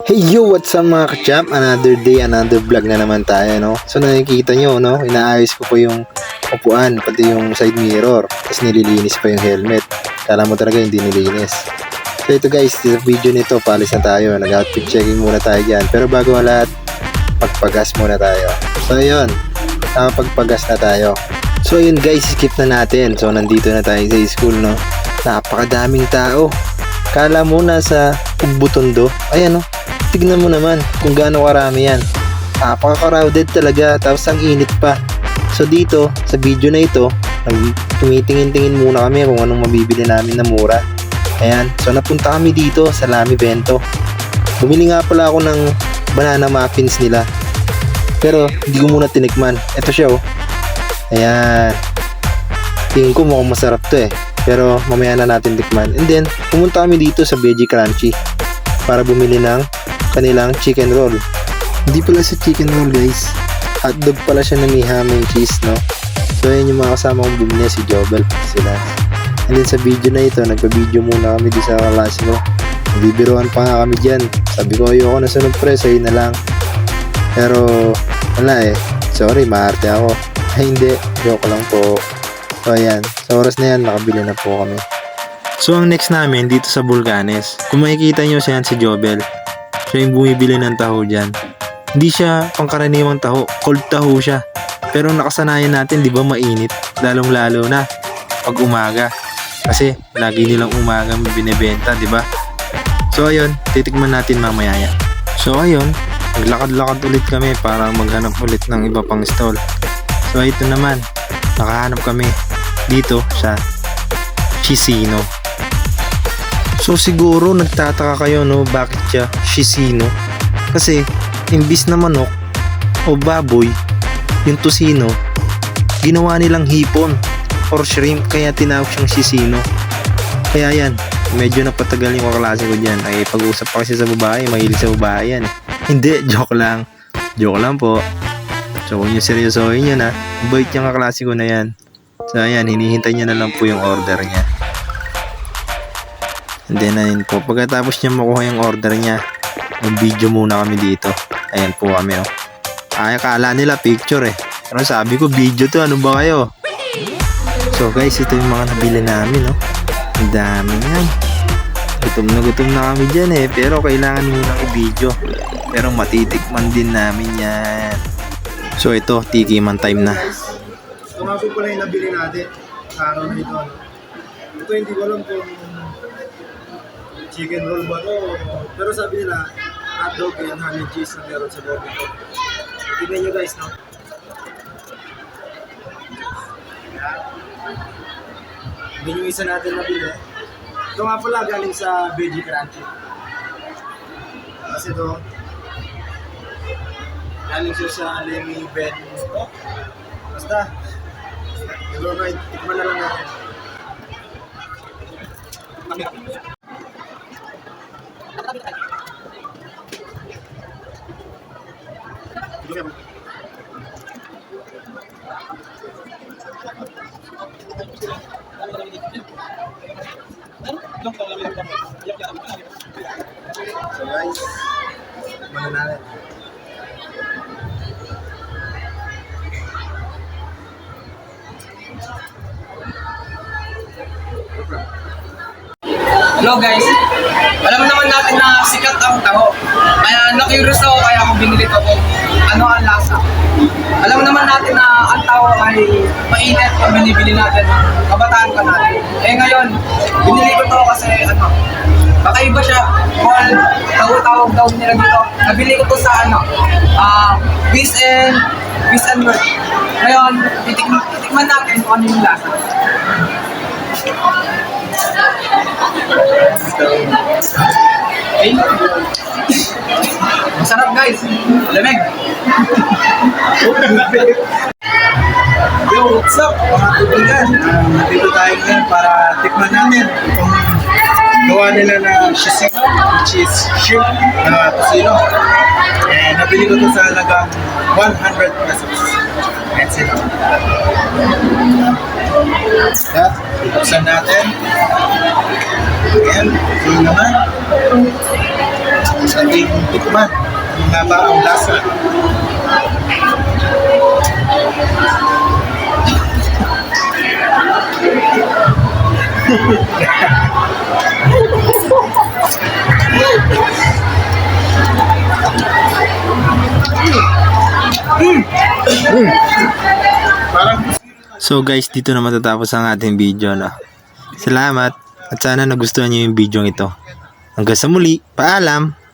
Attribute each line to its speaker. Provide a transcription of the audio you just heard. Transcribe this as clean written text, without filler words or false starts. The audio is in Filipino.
Speaker 1: Hey yo, what's up mga ka-champ? Another day, another vlog na naman tayo, no? So nakikita nyo, no? Inaayos ko po yung upuan, pati yung side mirror. Tapos nililinis pa yung helmet. Kala mo talaga hindi nilinis. So ito guys, sa video nito, palis na tayo. Nag-outfit checking muna tayo dyan. Pero bago ang lahat, pagpagas muna tayo. So yun, pagpagas na tayo. So yun guys, skip na natin. So nandito na tayo sa school, no? Napakadaming tao. Kala mo nasa Ugbutondo. Ayan, no? Tignan mo naman kung gaano karami yan. Napaka-crowded talaga, tapos ang init pa. So dito, sa video na ito, tumitingin-tingin muna kami kung anong mabibili namin na mura. Ayan, so napunta kami dito sa Lami Bento. Bumili nga pala ako ng banana muffins nila. Pero hindi ko muna tinikman. Ito siya, oh. Ayan. Tingin ko mukhang masarap to eh. Pero mamaya na natin tikman. And then, pumunta kami dito sa Veggie Crunchy para bumili ng kanilang chicken roll. Hindi pala sa chicken roll guys, hotdog pala siya na may ham and cheese, no? So ayan yung mga kasama kong bumili, si Jobel sila. And then sa video na ito, nagpa-video muna kami di sa klase ko. Nabibiruan pa nga kami dyan. Sabi ko ayoko na sunod pre, sa'yo na lang. Pero wala eh, sorry maarte ako. Ay hindi, joke lang po. So ayan, sa oras na yan nakabili na po kami. So ang next namin dito sa Vulcanes, kung makikita nyo siya si Jobel, siya yung bumibili ng taho dyan. Hindi siya pangkaraniwang taho, cold taho siya. Pero nakasanayan natin, di ba mainit? Lalong lalo na pag umaga. Kasi lagi nilang umaga binibenta, di ba? So ayun, titikman natin mamaya yan. So ayun, naglakad-lakad ulit kami para maghanap ulit ng iba pang stall. So ito naman, nakahanap kami dito sa Chisino. So siguro nagtataka kayo, no, bakit siya Chisino? Kasi imbis na manok o baboy, yung tosino, ginawa nilang hipon or shrimp, kaya tinawag siyang Chisino. Kaya yan, medyo napatagal yung kaklase ko dyan. Ay pag-usap pa kasi sa babae, mahilig sa babae yan eh. Hindi, joke lang. Joke lang po. So kung yung seryosohin yun ha, bait yung kaklase ko na yan. So ayan, hinihintay niya na lang po yung order niya. And then ayun po, pagkatapos niya makuha yung order niya, mag-video muna kami dito. Ayan po kami, oh. Ay, akala nila picture eh. Pero sabi ko video to, ano ba kayo? So guys, ito yung mga nabili namin, oh. Ang dami yan. Gutom na kami dyan eh. Pero kailangan munang i-video. Pero matitikman din namin yan. So ito, tikiman time na.
Speaker 2: Ito nga po pala yung nabili natin sa araw na ito. Ito hindi ko alam kung chicken roll ba to. Pero sabi nila, hotdog and ham and cheese na meron sa loob ito. Tignan nyo guys, no? Hindi yung isa natin nabili. Ito nga pala galing sa Veggie Crunchy. Kasi ito, galing siya sa Lami Bento. Basta, ito na, tikman na lang natin. So guys, tikman na natin.
Speaker 3: Hello guys, alam naman natin na sikat ang taho. Kaya na-curious ako, kaya ako binili ko kung ano ang lasa. Alam naman natin na ang taho ay mainit pag binibili natin, kabataan ka natin. Eh ngayon, binili ko to kasi ano, kakaiba siya. All tawag daw nila dito. Nabili ko to sa ano, Peace and Word. Ngayon, titikman natin kung ano yung lasa. Okay. Masarap guys. Lamig.
Speaker 2: Yo, what's up mga kaibigan? Nandito tayo ngayon para tikman natin kung gawa nila na Chisino, which is shrimp na tosino. Nabili ko ito sa halagang 100 pesos. That's it. At buksan natin. Ayan, yun naman. ating tikman. Ano nga ba ang lasa? Parang
Speaker 1: So guys, dito na matatapos ang ating video, no? Salamat at sana nagustuhan niyo yung video ito. Hanggang sa muli, paalam!